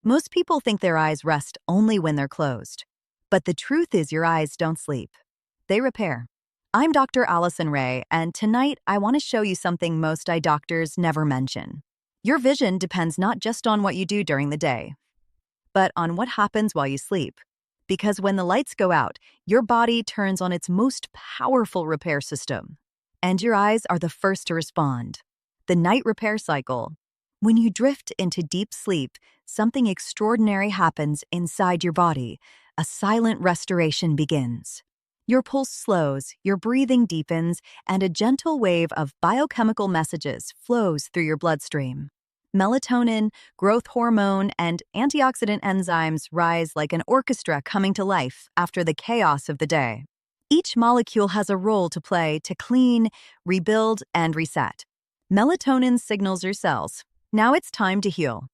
Most people think their eyes rest only when they're closed. But the truth is your eyes don't sleep. They repair. I'm Dr. Allison Ray, and tonight I want to show you something most eye doctors never mention. Your vision depends not just on what you do during the day, but on what happens while you sleep. Because when the lights go out, your body turns on its most powerful repair system. And your eyes are the first to respond. The night repair cycle. When you drift into deep sleep, something extraordinary happens inside your body. A silent restoration begins. Your pulse slows, your breathing deepens, and a gentle wave of biochemical messages flows through your bloodstream. Melatonin, growth hormone, and antioxidant enzymes rise like an orchestra coming to life after the chaos of the day. Each molecule has a role to play to clean, rebuild, and reset. Melatonin signals your cells. Now it's time to heal.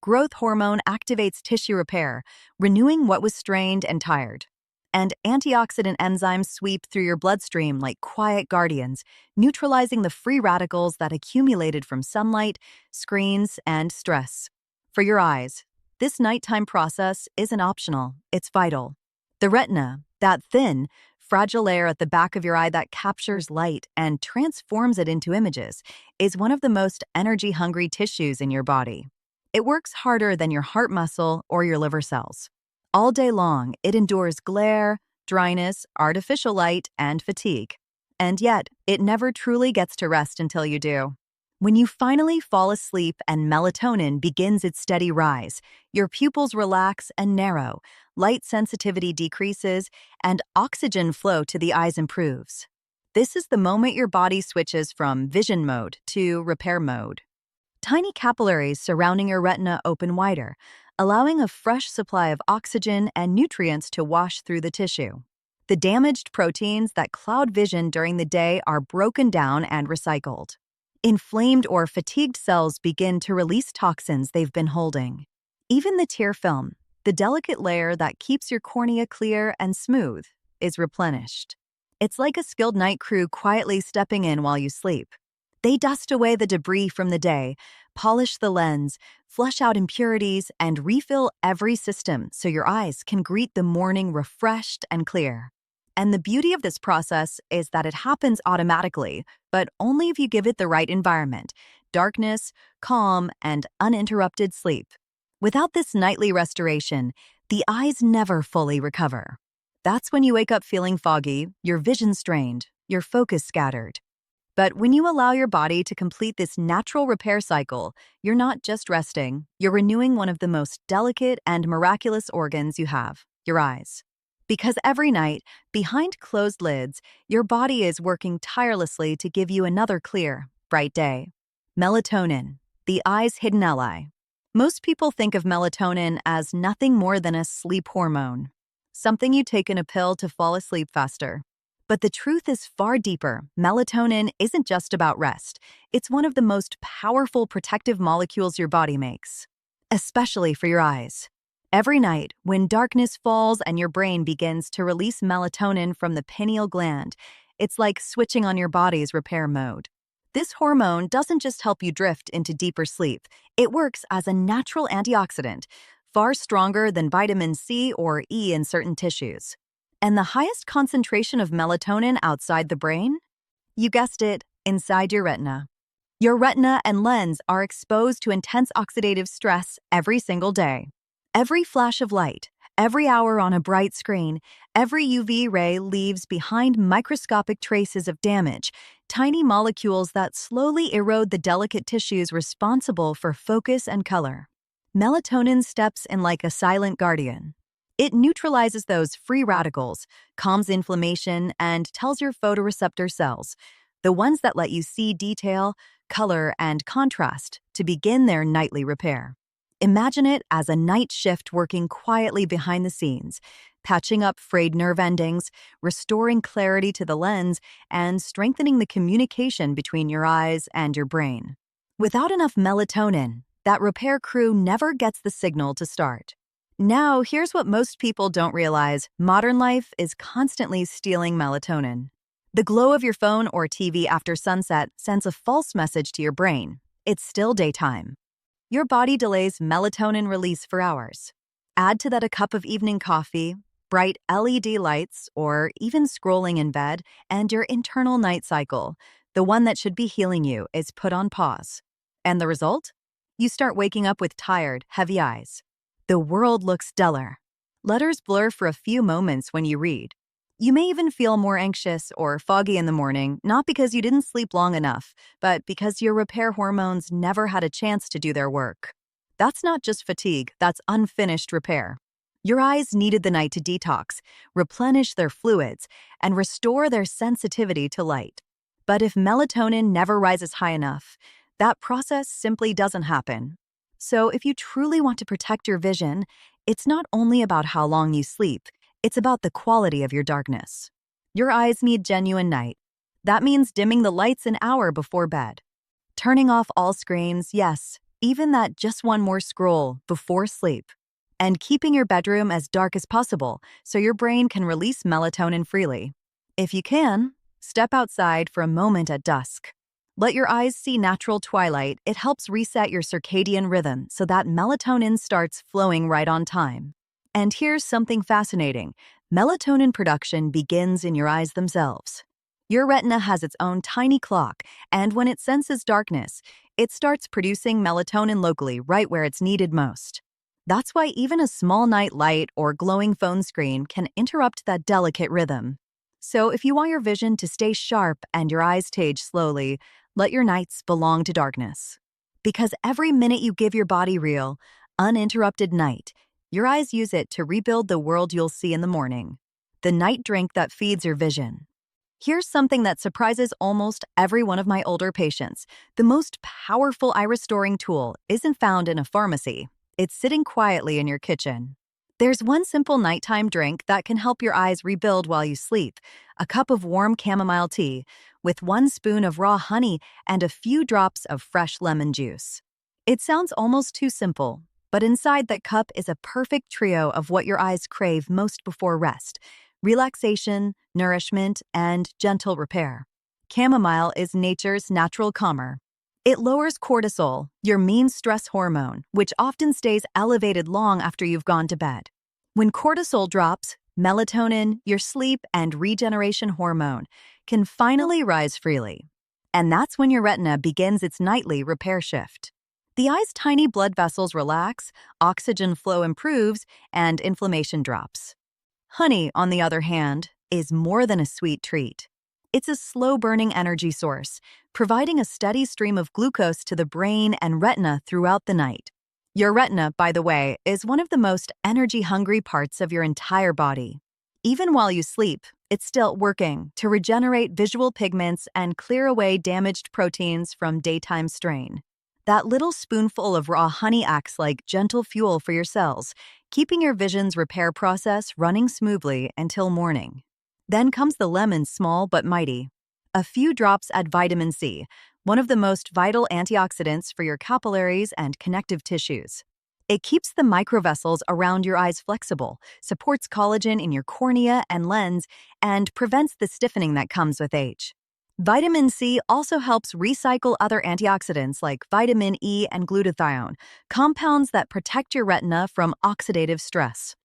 Growth hormone activates tissue repair, renewing what was strained and tired. And antioxidant enzymes sweep through your bloodstream like quiet guardians, neutralizing the free radicals that accumulated from sunlight, screens, and stress. For your eyes, this nighttime process isn't optional, it's vital. The retina, that thin, fragile layer at the back of your eye that captures light and transforms it into images, is one of the most energy-hungry tissues in your body. It works harder than your heart muscle or your liver cells. All day long, it endures glare, dryness, artificial light, and fatigue. And yet, it never truly gets to rest until you do. When you finally fall asleep and melatonin begins its steady rise, your pupils relax and narrow, light sensitivity decreases, and oxygen flow to the eyes improves. This is the moment your body switches from vision mode to repair mode. Tiny capillaries surrounding your retina open wider, allowing a fresh supply of oxygen and nutrients to wash through the tissue. The damaged proteins that cloud vision during the day are broken down and recycled. Inflamed or fatigued cells begin to release toxins they've been holding. Even the tear film, the delicate layer that keeps your cornea clear and smooth, is replenished. It's like a skilled night crew quietly stepping in while you sleep. They dust away the debris from the day, polish the lens, flush out impurities, and refill every system so your eyes can greet the morning refreshed and clear. And the beauty of this process is that it happens automatically, but only if you give it the right environment: darkness, calm, and uninterrupted sleep. Without this nightly restoration, the eyes never fully recover. That's when you wake up feeling foggy, your vision strained, your focus scattered. But when you allow your body to complete this natural repair cycle, you're not just resting, you're renewing one of the most delicate and miraculous organs you have, your eyes. Because every night, behind closed lids, your body is working tirelessly to give you another clear, bright day. Melatonin, the eye's hidden ally. Most people think of melatonin as nothing more than a sleep hormone, something you take in a pill to fall asleep faster. But the truth is far deeper. Melatonin isn't just about rest. It's one of the most powerful protective molecules your body makes, especially for your eyes. Every night, when darkness falls and your brain begins to release melatonin from the pineal gland, it's like switching on your body's repair mode. This hormone doesn't just help you drift into deeper sleep. It works as a natural antioxidant, far stronger than vitamin C or E in certain tissues. And the highest concentration of melatonin outside the brain? You guessed it, inside your retina. Your retina and lens are exposed to intense oxidative stress every single day. Every flash of light, every hour on a bright screen, every UV ray leaves behind microscopic traces of damage, tiny molecules that slowly erode the delicate tissues responsible for focus and color. Melatonin steps in like a silent guardian. It neutralizes those free radicals, calms inflammation, and tells your photoreceptor cells, the ones that let you see detail, color, and contrast, to begin their nightly repair. Imagine it as a night shift working quietly behind the scenes, patching up frayed nerve endings, restoring clarity to the lens, and strengthening the communication between your eyes and your brain. Without enough melatonin, that repair crew never gets the signal to start. Now, here's what most people don't realize. Modern life is constantly stealing melatonin. The glow of your phone or TV after sunset sends a false message to your brain. It's still daytime. your body delays melatonin release for hours. Add to that a cup of evening coffee, bright LED lights, or even scrolling in bed, and your internal night cycle, the one that should be healing you, is put on pause. And the result? You start waking up with tired, heavy eyes. The world looks duller. Letters blur for a few moments when you read. You may even feel more anxious or foggy in the morning, not because you didn't sleep long enough, but because your repair hormones never had a chance to do their work. That's not just fatigue, that's unfinished repair. Your eyes needed the night to detox, replenish their fluids, and restore their sensitivity to light. But if melatonin never rises high enough, that process simply doesn't happen. So if you truly want to protect your vision, it's not only about how long you sleep, it's about the quality of your darkness. Your eyes need genuine night. That means dimming the lights an hour before bed. Turning off all screens, yes, even that just one more scroll before sleep. And keeping your bedroom as dark as possible so your brain can release melatonin freely. If you can, step outside for a moment at dusk. Let your eyes see natural twilight. It helps reset your circadian rhythm so that melatonin starts flowing right on time. And here's something fascinating. Melatonin production begins in your eyes themselves. Your retina has its own tiny clock, and when it senses darkness, it starts producing melatonin locally right where it's needed most. That's why even a small night light or glowing phone screen can interrupt that delicate rhythm. So if you want your vision to stay sharp and your eyes to age slowly, let your nights belong to darkness. Because every minute you give your body real, uninterrupted night, your eyes use it to rebuild the world you'll see in the morning. The night drink that feeds your vision. Here's something that surprises almost every one of my older patients. The most powerful eye-restoring tool isn't found in a pharmacy. It's sitting quietly in your kitchen. There's one simple nighttime drink that can help your eyes rebuild while you sleep. A cup of warm chamomile tea with 1 spoon of raw honey and a few drops of fresh lemon juice. It sounds almost too simple, but inside that cup is a perfect trio of what your eyes crave most before rest: relaxation, nourishment, and gentle repair. Chamomile is nature's natural calmer. It lowers cortisol, your main stress hormone, which often stays elevated long after you've gone to bed. When cortisol drops, melatonin, your sleep and regeneration hormone, can finally rise freely. And that's when your retina begins its nightly repair shift. The eye's tiny blood vessels relax, oxygen flow improves, and inflammation drops. Honey, on the other hand, is more than a sweet treat. It's a slow-burning energy source, providing a steady stream of glucose to the brain and retina throughout the night. Your retina, by the way, is one of the most energy-hungry parts of your entire body. Even while you sleep, it's still working to regenerate visual pigments and clear away damaged proteins from daytime strain. That little spoonful of raw honey acts like gentle fuel for your cells, keeping your vision's repair process running smoothly until morning. Then comes the lemon, small but mighty. A few drops add vitamin C, one of the most vital antioxidants for your capillaries and connective tissues. It keeps the microvessels around your eyes flexible, supports collagen in your cornea and lens, and prevents the stiffening that comes with age. Vitamin C also helps recycle other antioxidants like vitamin E and glutathione, compounds that protect your retina from oxidative stress.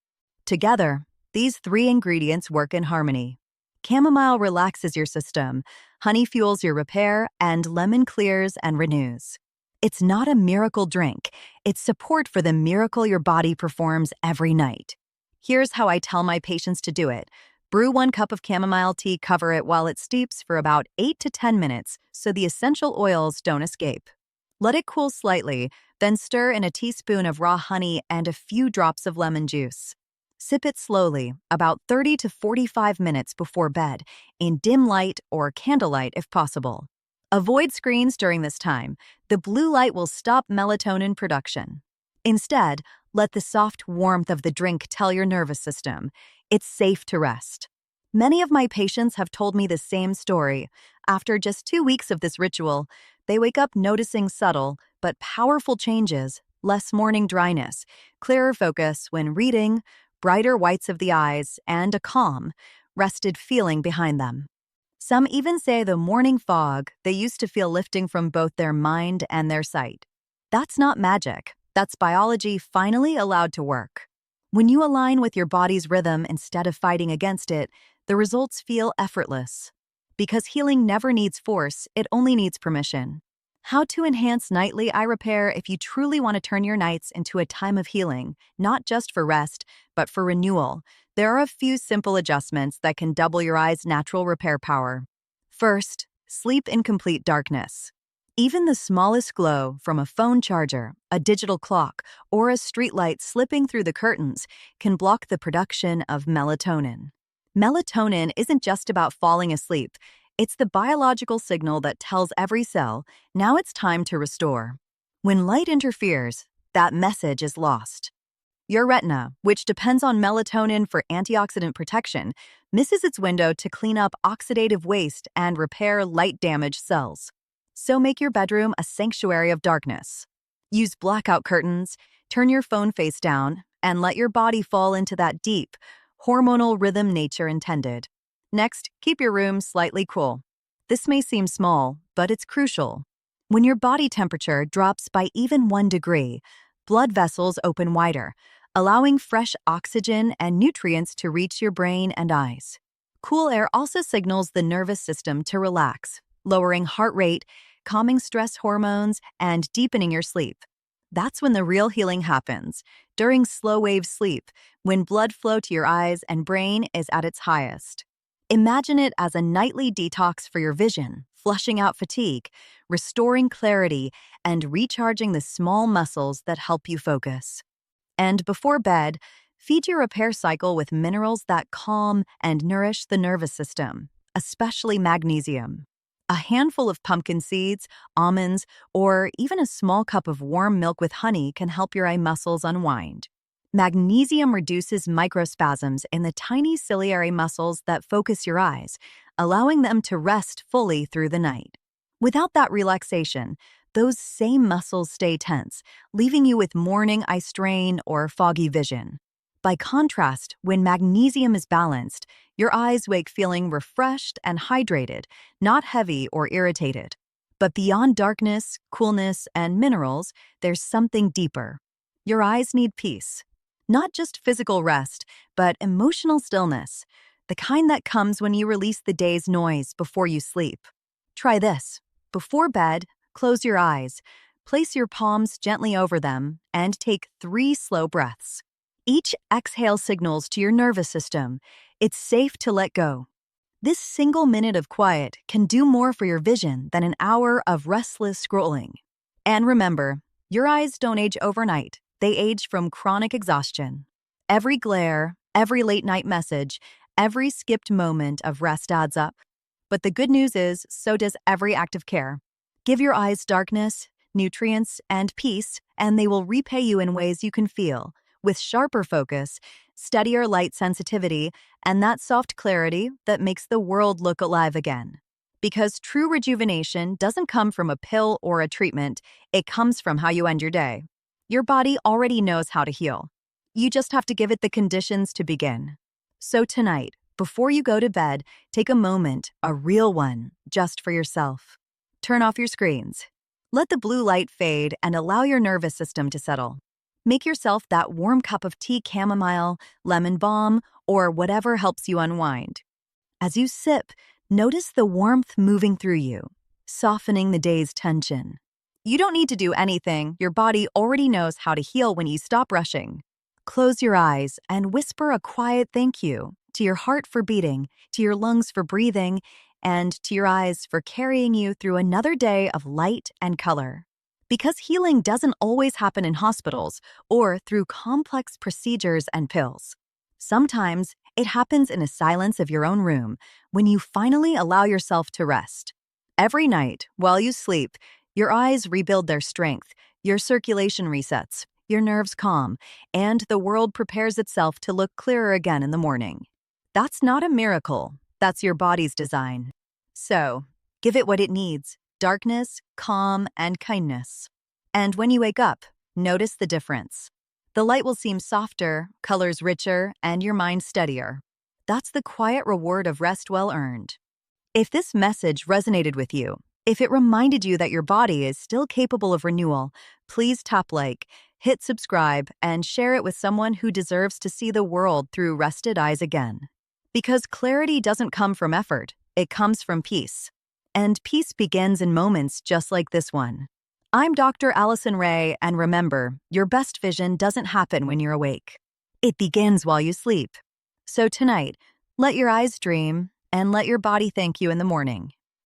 Together, these 3 ingredients work in harmony. Chamomile relaxes your system, honey fuels your repair, and lemon clears and renews. It's not a miracle drink, it's support for the miracle your body performs every night. Here's how I tell my patients to do it. Brew 1 cup of chamomile tea, cover it while it steeps for about 8 to 10 minutes so the essential oils don't escape. Let it cool slightly, then stir in a teaspoon of raw honey and a few drops of lemon juice. Sip it slowly, about 30 to 45 minutes before bed, in dim light or candlelight if possible. Avoid screens during this time. The blue light will stop melatonin production. Instead, let the soft warmth of the drink tell your nervous system it's safe to rest. Many of my patients have told me the same story. After just 2 weeks of this ritual, they wake up noticing subtle but powerful changes: less morning dryness, clearer focus when reading, brighter whites of the eyes, and a calm, rested feeling behind them. Some even say the morning fog they used to feel lifting from both their mind and their sight. That's not magic. That's biology finally allowed to work. When you align with your body's rhythm instead of fighting against it, the results feel effortless. Because healing never needs force, it only needs permission. How to enhance nightly eye repair if you truly want to turn your nights into a time of healing, not just for rest, but for renewal. There are a few simple adjustments that can double your eye's natural repair power. First, sleep in complete darkness. Even the smallest glow from a phone charger, a digital clock, or a streetlight slipping through the curtains can block the production of melatonin. Melatonin isn't just about falling asleep. It's the biological signal that tells every cell, now it's time to restore. When light interferes, that message is lost. Your retina, which depends on melatonin for antioxidant protection, misses its window to clean up oxidative waste and repair light-damaged cells. So make your bedroom a sanctuary of darkness. Use blackout curtains, turn your phone face down, and let your body fall into that deep, hormonal rhythm nature intended. Next, keep your room slightly cool. This may seem small, but it's crucial. When your body temperature drops by even 1 degree, blood vessels open wider, allowing fresh oxygen and nutrients to reach your brain and eyes. Cool air also signals the nervous system to relax, lowering heart rate, calming stress hormones, and deepening your sleep. That's when the real healing happens, during slow-wave sleep, when blood flow to your eyes and brain is at its highest. Imagine it as a nightly detox for your vision, flushing out fatigue, restoring clarity, and recharging the small muscles that help you focus. And before bed, feed your repair cycle with minerals that calm and nourish the nervous system, especially magnesium. A handful of pumpkin seeds, almonds, or even a small cup of warm milk with honey can help your eye muscles unwind. Magnesium reduces microspasms in the tiny ciliary muscles that focus your eyes, allowing them to rest fully through the night. Without that relaxation, those same muscles stay tense, leaving you with morning eye strain or foggy vision. By contrast, when magnesium is balanced, your eyes wake feeling refreshed and hydrated, not heavy or irritated. But beyond darkness, coolness, and minerals, there's something deeper. Your eyes need peace. Not just physical rest, but emotional stillness, the kind that comes when you release the day's noise before you sleep. Try this. Before bed, close your eyes, place your palms gently over them, and take 3 slow breaths. Each exhale signals to your nervous system, it's safe to let go. This single minute of quiet can do more for your vision than an hour of restless scrolling. And remember, your eyes don't age overnight. They age from chronic exhaustion. Every glare, every late-night message, every skipped moment of rest adds up. But the good news is, so does every act of care. Give your eyes darkness, nutrients, and peace, and they will repay you in ways you can feel, with sharper focus, steadier light sensitivity, and that soft clarity that makes the world look alive again. Because true rejuvenation doesn't come from a pill or a treatment, it comes from how you end your day. Your body already knows how to heal. You just have to give it the conditions to begin. So tonight, before you go to bed, take a moment, a real one, just for yourself. Turn off your screens. Let the blue light fade and allow your nervous system to settle. Make yourself that warm cup of tea, chamomile, lemon balm, or whatever helps you unwind. As you sip, notice the warmth moving through you, softening the day's tension. You don't need to do anything. Your body already knows how to heal when you stop rushing. Close your eyes and whisper a quiet thank you to your heart for beating, to your lungs for breathing, and to your eyes for carrying you through another day of light and color. Because healing doesn't always happen in hospitals or through complex procedures and pills. Sometimes it happens in the silence of your own room when you finally allow yourself to rest. Every night, while you sleep, your eyes rebuild their strength, your circulation resets, your nerves calm, and the world prepares itself to look clearer again in the morning. That's not a miracle. That's your body's design. So, give it what it needs: darkness, calm, and kindness. And when you wake up, notice the difference. The light will seem softer, colors richer, and your mind steadier. That's the quiet reward of rest well earned. If this message resonated with you, If it reminded you that your body is still capable of renewal, please tap like, hit subscribe, and share it with someone who deserves to see the world through rested eyes again. Because clarity doesn't come from effort, it comes from peace. And peace begins in moments just like this one. I'm Dr. Allison Ray, and remember, your best vision doesn't happen when you're awake. It begins while you sleep. So tonight, let your eyes dream and let your body thank you in the morning.